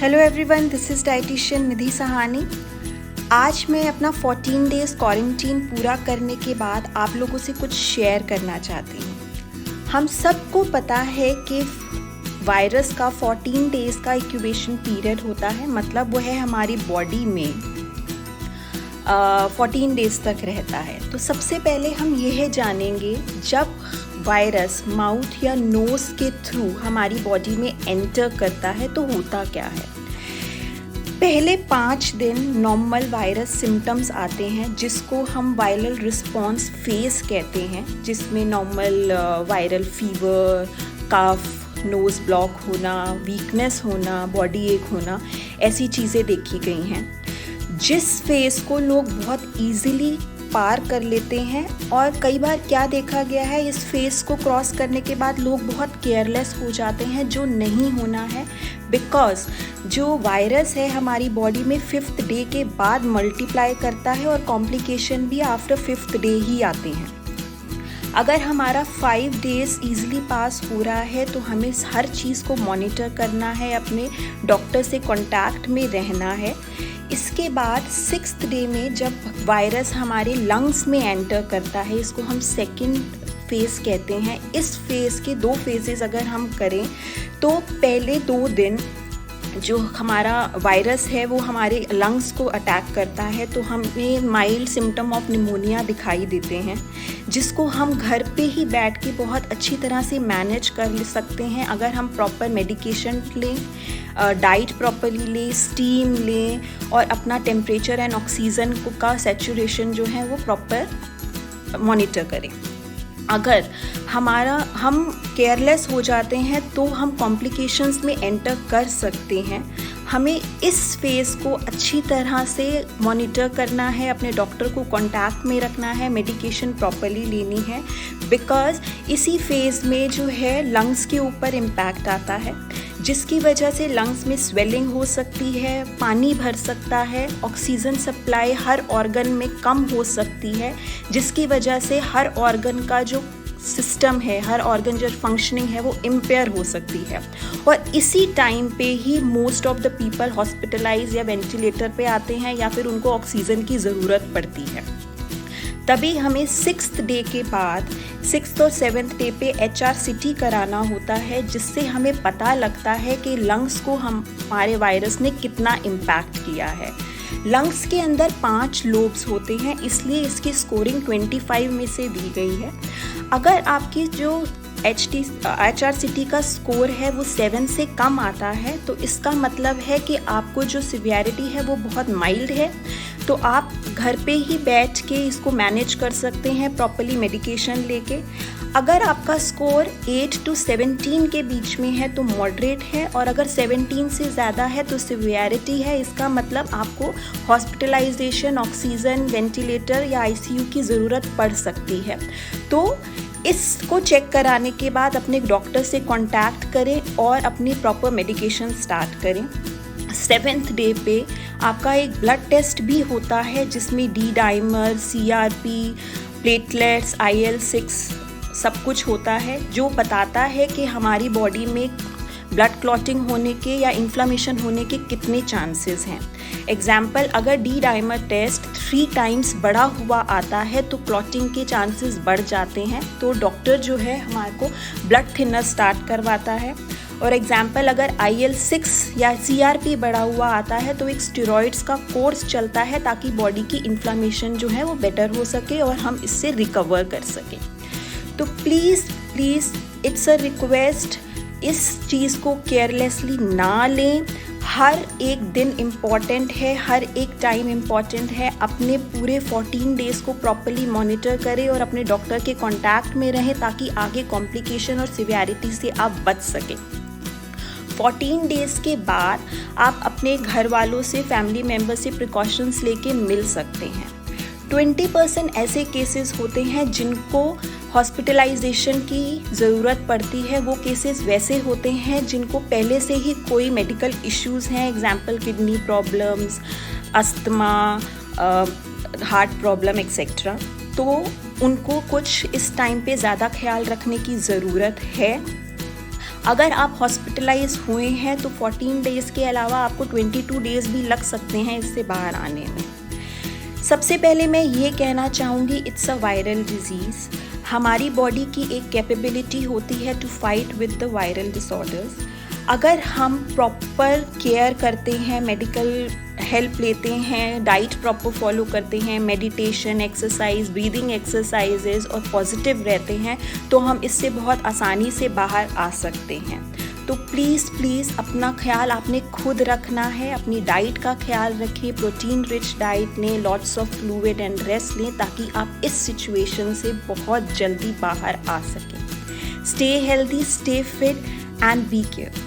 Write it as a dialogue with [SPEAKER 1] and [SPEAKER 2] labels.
[SPEAKER 1] Hello everyone, this is dietitian Nidhi Sahani. आज मैं अपना 14 डेज़ क्वारंटीन पूरा करने के बाद आप लोगों से कुछ शेयर करना चाहती हूँ। हम सबको पता है कि वायरस का 14 डेज़ का इंक्यूबेशन पीरियड होता है, मतलब वो है हमारी बॉडी में 14 डेज़ तक रहता है। तो सबसे पहले हम यह जानेंगे, जब वायरस माउथ या नोज़ के थ्रू हमारी बॉडी में एंटर करता है तो होता क्या है। पहले 5 दिन नॉर्मल वायरस सिम्टम्स आते हैं, जिसको हम वायरल रिस्पॉन्स फेज कहते हैं, जिसमें नॉर्मल वायरल फीवर, कफ, नोज़ ब्लॉक होना, वीकनेस होना, बॉडी एक होना, ऐसी चीज़ें देखी गई हैं, जिस फेज़ को लोग बहुत ईजीली पार कर लेते हैं। और कई बार क्या देखा गया है, इस फेज़ को क्रॉस करने के बाद लोग बहुत केयरलेस हो जाते हैं, जो नहीं होना है। बिकॉज जो वायरस है हमारी बॉडी में 5th डे के बाद मल्टीप्लाई करता है और कॉम्प्लिकेशन भी आफ्टर 5th डे ही आते हैं। अगर हमारा 5 डेज़ ईज़िली पास हो रहा है तो हमें हर चीज़ को मॉनिटर करना है, अपने डॉक्टर से कांटेक्ट में रहना है। इसके बाद 6th डे में जब वायरस हमारे लंग्स में एंटर करता है, इसको हम सेकेंड फेज़ कहते हैं। इस फेज़ के 2 फेजेस अगर हम करें तो पहले 2 दिन जो हमारा वायरस है वो हमारे लंग्स को अटैक करता है, तो हमें माइल्ड सिम्टम ऑफ निमोनिया दिखाई देते हैं, जिसको हम घर पे ही बैठ के बहुत अच्छी तरह से मैनेज कर सकते हैं अगर हम प्रॉपर मेडिकेशन लें, डाइट प्रॉपरली लें, स्टीम लें और अपना टेम्परेचर एंड ऑक्सीजन का सैचुरेशन जो है वो प्रॉपर मॉनिटर करें। अगर हम केयरलेस हो जाते हैं तो हम कॉम्प्लिकेशंस में एंटर कर सकते हैं। हमें इस फेज़ को अच्छी तरह से मॉनिटर करना है, अपने डॉक्टर को कांटेक्ट में रखना है, मेडिकेशन प्रॉपरली लेनी है। बिकॉज़ इसी फेज़ में जो है लंग्स के ऊपर इम्पैक्ट आता है, जिसकी वजह से लंग्स में स्वेलिंग हो सकती है, पानी भर सकता है, ऑक्सीजन सप्लाई हर ऑर्गन में कम हो सकती है, जिसकी वजह से हर ऑर्गन का जो सिस्टम है, हर ऑर्गन जो फंक्शनिंग है वो इम्पेयर हो सकती है। और इसी टाइम पे ही most of the people hospitalise या वेंटिलेटर पे आते हैं या फिर उनको ऑक्सीजन की ज़रूरत पड़ती है। तभी हमें 6th डे के बाद 6th और 7th डे पे HRCT कराना होता है, जिससे हमें पता लगता है कि लंग्स को हमारे वायरस ने कितना इम्पैक्ट किया है। लंग्स के अंदर 5 लोब्स होते हैं, इसलिए इसकी स्कोरिंग 25 में से दी गई है। अगर आपकी जो HRCT का स्कोर है वो 7 से कम आता है तो इसका मतलब है कि आपको जो सिवियरिटी है वो बहुत माइल्ड है, तो आप घर पे ही बैठ के इसको मैनेज कर सकते हैं प्रॉपरली मेडिकेशन लेके। अगर आपका स्कोर 8 to 17 के बीच में है तो मॉडरेट है, और अगर 17 से ज़्यादा है तो सिवियरिटी है। इसका मतलब आपको हॉस्पिटलाइजेशन, ऑक्सीजन, वेंटिलेटर या ICU की ज़रूरत पड़ सकती है। तो इसको चेक कराने के बाद अपने डॉक्टर से कांटेक्ट करें और अपनी प्रॉपर मेडिकेशन स्टार्ट करें। 7th डे पे आपका एक ब्लड टेस्ट भी होता है, जिसमें D dimer, CRP, platelets, IL-6 सब कुछ होता है, जो बताता है कि हमारी बॉडी में ब्लड क्लॉटिंग होने के या इन्फ्लामेशन होने के कितने चांसेस हैं। एग्जाम्पल, अगर D डाइमर टेस्ट 3 टाइम्स बढ़ा हुआ आता है तो क्लॉटिंग के चांसेस बढ़ जाते हैं, तो डॉक्टर जो है हमारे को ब्लड थिनर स्टार्ट करवाता है। और एग्जाम्पल, अगर IL-6 या CRP बढ़ा हुआ आता है तो एक स्टेरॉइड्स का कोर्स चलता है, ताकि बॉडी की इन्फ्लामेशन जो है वो बेटर हो सके और हम इससे रिकवर कर सकें। तो प्लीज़ इट्स अ रिक्वेस्ट, इस चीज़ को केयरलेसली ना लें। हर एक दिन इम्पॉर्टेंट है, हर एक टाइम इम्पॉर्टेंट है। अपने पूरे 14 डेज़ को प्रॉपरली मॉनिटर करें और अपने डॉक्टर के कांटेक्ट में रहें, ताकि आगे कॉम्प्लिकेशन और सिवियरिटी से आप बच सकें। 14 डेज़ के बाद आप अपने घर वालों से, फैमिली मेम्बर से प्रिकॉशंस लेके मिल सकते हैं। 20% ऐसे केसेस होते हैं जिनको हॉस्पिटलाइजेशन की ज़रूरत पड़ती है। वो केसेस वैसे होते हैं जिनको पहले से ही कोई मेडिकल इश्यूज़ हैं, example kidney problems, asthma, heart problem etcetera, तो उनको कुछ इस टाइम पे ज़्यादा ख्याल रखने की ज़रूरत है। अगर आप हॉस्पिटलाइज हुए हैं तो 14 डेज़ के अलावा आपको 22 डेज़ भी लग सकते हैं इससे बाहर आने में। सबसे पहले मैं ये कहना चाहूँगी, इट्स अ वायरल डिजीज़। हमारी बॉडी की एक कैपेबिलिटी होती है to fight with the viral disorders. अगर हम प्रॉपर केयर करते हैं, मेडिकल हेल्प लेते हैं, डाइट प्रॉपर फॉलो करते हैं, मेडिटेशन, एक्सरसाइज, ब्रीदिंग एक्सरसाइजेज और पॉजिटिव रहते हैं तो हम इससे बहुत आसानी से बाहर आ सकते हैं। तो प्लीज़ अपना ख्याल आपने खुद रखना है, अपनी डाइट का ख्याल रखें, प्रोटीन रिच डाइट लें, lots of fluid and rest लें ताकि आप इस सिचुएशन से बहुत जल्दी बाहर आ सकें। Stay healthy, stay fit and be care.